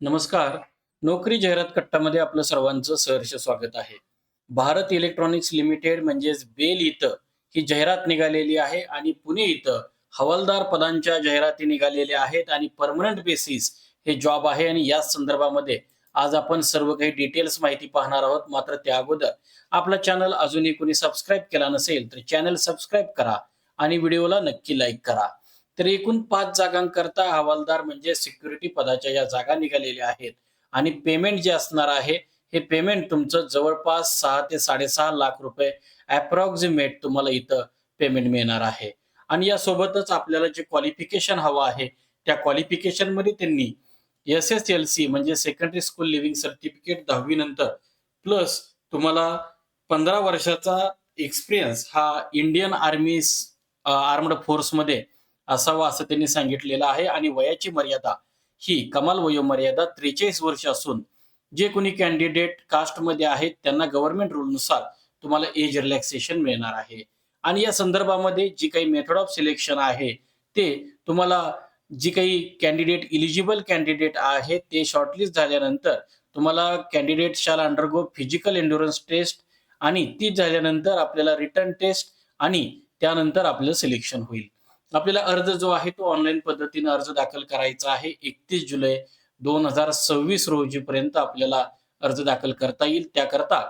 नमस्कार. नोकरी जाहिरात कट्टामध्ये आपलं सर्वांचं सहर्ष स्वागत आहे. भारत इलेक्ट्रॉनिक्स लिमिटेड म्हणजेच बेल इथं ही जाहिरात निघालेली आहे आणि पुणे इथं हवालदार पदांच्या जाहिराती निघालेल्या आहेत आणि परमनंट बेसिस हे जॉब आहे आणि याच संदर्भामध्ये आज आपण सर्व काही डिटेल्स माहिती पाहणार आहोत. मात्र त्या अगोदर आपला चॅनल अजूनही कोणी सबस्क्राईब केला नसेल तर चॅनल सबस्क्राईब करा आणि व्हिडिओला नक्की लाईक करा. तर एकूण 5 जागांकरता हवालदार म्हणजे सिक्युरिटी पदाच्या या जागा निघालेल्या आहेत आणि पेमेंट जे असणार आहे, हे पेमेंट तुमचं जवळपास 6 ते 6.5 लाख रुपये अप्रॉक्सिमेट तुम्हाला इथं पेमेंट मिळणार आहे. आणि यासोबतच आपल्याला जे क्वालिफिकेशन हवं आहे, त्या क्वालिफिकेशनमध्ये त्यांनी एस-एस-एल-सी म्हणजे सेकंडरी स्कूल लिव्हिंग सर्टिफिकेट 10वी नंतर प्लस तुम्हाला 15 वर्षाचा एक्सपिरियन्स हा इंडियन आर्म्ड फोर्समध्ये असावा असं त्यांनी सांगितलेलं आहे आणि वयाची मर्यादा ही कमाल वयोमर्यादा 43 वर्ष असून जे कोणी कॅन्डिडेट कास्टमध्ये आहेत त्यांना गव्हर्नमेंट रूलनुसार तुम्हाला एज रिलॅक्सेशन मिळणार आहे. आणि या संदर्भामध्ये जी काही मेथड ऑफ सिलेक्शन आहे ते तुम्हाला जी काही इलिजिबल कॅन्डिडेट आहे ते शॉर्टलिस्ट झाल्यानंतर तुम्हाला कॅन्डिडेट शाल अंडरगो फिजिकल एंड्युरन्स टेस्ट आणि ती झाल्यानंतर आपल्याला रिटर्न टेस्ट आणि त्यानंतर आपलं सिलेक्शन होईल. आपल्याला अर्ज जो आहे तो ऑनलाईन पद्धतीने अर्ज दाखल करायचा आहे. 31 जुलै 2026 रोजीपर्यंत आपल्याला अर्ज दाखल करता येईल. त्याकरता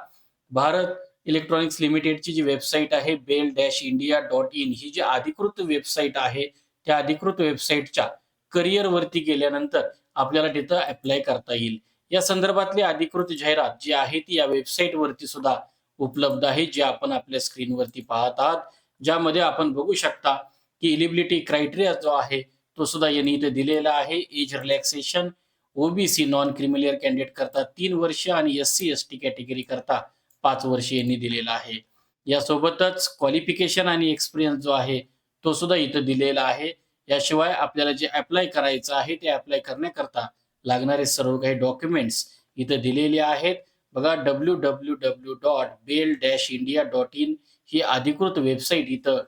भारत इलेक्ट्रॉनिक्स लिमिटेडची जी वेबसाईट आहे bell-india.in ही जी अधिकृत वेबसाईट आहे, त्या अधिकृत वेबसाईटच्या करिअरवरती गेल्यानंतर आपल्याला तिथं अप्लाय करता येईल. या संदर्भातली अधिकृत जाहिरात जी आहे ती या वेबसाईटवरती सुद्धा उपलब्ध आहे, जी आपण आपल्या स्क्रीनवरती पाहत आहात. ज्यामध्ये आपण बघू शकता की इलिजिबिलिटी क्रायटेरिया जो आहे तो सुद्धा यांनी इथे दिलेला आहे. Age relaxation OBC non creamy layer candidate करता 3 वर्ष आणि एस-सी-एस-टी कॅटेगरी करता 5 वर्ष यांनी दिलेला आहे. यासोबतच क्वालिफिकेशन आणि एक्सपिरियन्स जो आहे तो सुद्धा इथं दिलेला आहे. याशिवाय आपल्याला जे अप्लाय करायचं आहे ते अप्लाय करण्याकरता लागणारे सर्व काही डॉक्युमेंट्स इथं दिलेले आहेत. बघा www.bell-india.in ही अधिकृत वेबसाईट इथं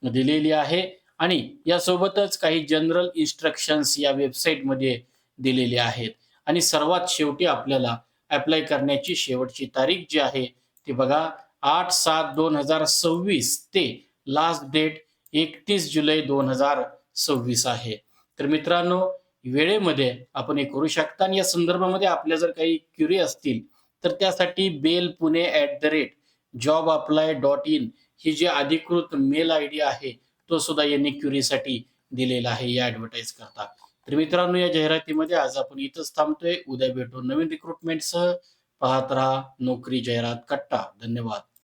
दिलेली आहे आणि यासोबतच काही जनरल इन्स्ट्रक्शन्स या वेबसाईटमध्ये दिलेले आहेत आणि सर्वात शेवटी आपल्याला अप्लाय करण्याची शेवटची तारीख जी आहे ती बघा 8/7/2026 ते लास्ट डेट 31 जुलै 2026 आहे. तर मित्रांनो, वेळेमध्ये आपण हे करू शकता आणि या संदर्भामध्ये आपल्या जर काही क्युरी असतील तर त्यासाठी belpune@jobapply.in ही जी अधिकृत मेल आयडी आहे तो सुद्धा यांनी क्युरीसाठी दिलेला आहे या ॲडव्हर्टाइज करता. तर मित्रांनो, या जाहिरातीमध्ये आज आपण इथंच थांबतोय. उद्या भेटू नवीन रिक्रुटमेंटसह. पाहत राहा नोकरी जाहिरात कट्टा. धन्यवाद.